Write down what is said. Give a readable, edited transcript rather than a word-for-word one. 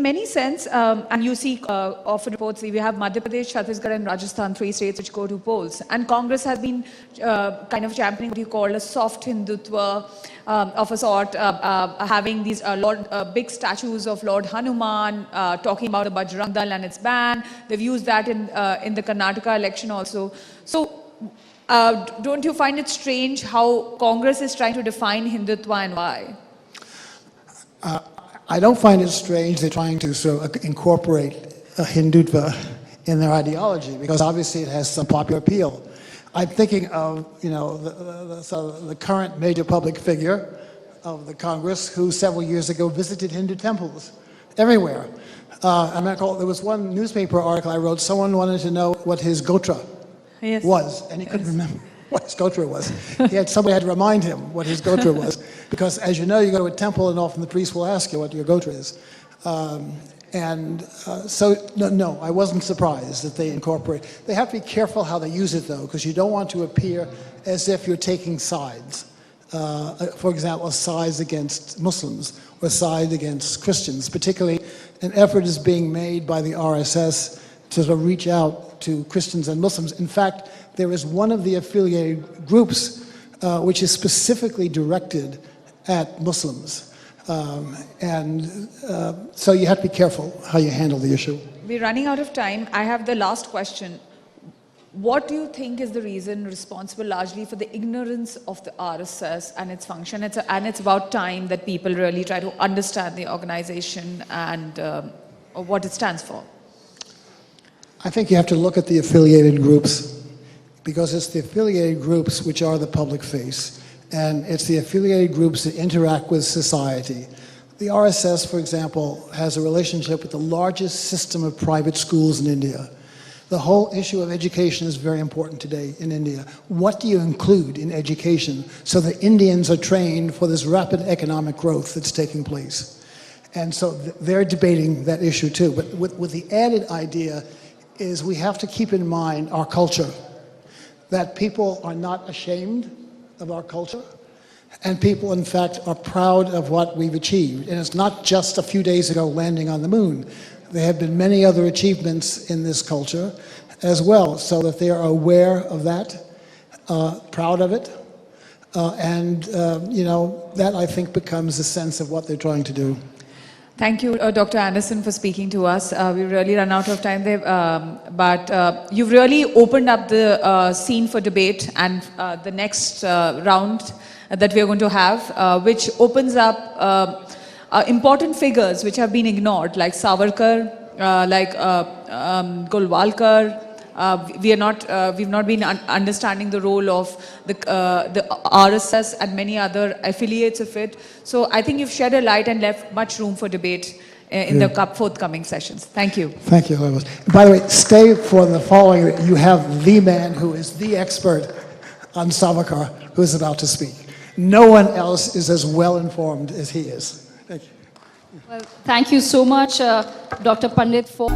in many sense, and you see often reports, we have Madhya Pradesh, Chhattisgarh and Rajasthan, 3 states which go to polls. And Congress has been kind of championing what you call a soft Hindutva of a sort, having these big statues of Lord Hanuman, talking about the Bajrang Dal and its ban. They've used that in the Karnataka election also. So don't you find it strange how Congress is trying to define Hindutva and why? I don't find it strange they're trying to sort of incorporate Hindutva in their ideology, because obviously it has some popular appeal. I'm thinking of, the current major public figure of the Congress who several years ago visited Hindu temples everywhere. There was one newspaper article I wrote, someone wanted to know what his gotra was, and he couldn't remember what his gotra was. Somebody had to remind him what his gotra was, because as you know, you go to a temple and often the priest will ask you what your gotra is. No, I wasn't surprised that they incorporate. They have to be careful how they use it though, because you don't want to appear as if you're taking sides. For example, sides against Muslims or sides against Christians. Particularly, an effort is being made by the RSS to sort of reach out to Christians and Muslims. In fact, there is one of the affiliated groups which is specifically directed at Muslims. So you have to be careful how you handle the issue. We're running out of time. I have the last question. What do you think is the reason responsible largely for the ignorance of the RSS and its function? It's about time that people really try to understand the organization and what it stands for. I think you have to look at the affiliated groups, because it's the affiliated groups which are the public face, and it's the affiliated groups that interact with society. The RSS, for example, has a relationship with the largest system of private schools in India. The whole issue of education is very important today in India. What do you include in education so that Indians are trained for this rapid economic growth that's taking place? And so they're debating that issue too. But with the added idea is we have to keep in mind our culture, that people are not ashamed of our culture, and people in fact are proud of what we've achieved. And it's not just a few days ago landing on the moon. There have been many other achievements in this culture as well, so that they are aware of that, proud of it, that I think becomes the sense of what they're trying to do. Thank you, Dr. Anderson, for speaking to us. We've really run out of time there, but you've really opened up the scene for debate and the next round that we're going to have, which opens up important figures which have been ignored, like Savarkar, like Golwalkar. We've not been understanding the role of the RSS and many other affiliates of it. So I think you've shed a light and left much room for debate in the forthcoming sessions. Thank you. Thank you. By the way, stay for the following. You have the man who is the expert on Savarkar who is about to speak. No one else is as well informed as he is. Thank you. Well, thank you so much, Dr. Pandit, for...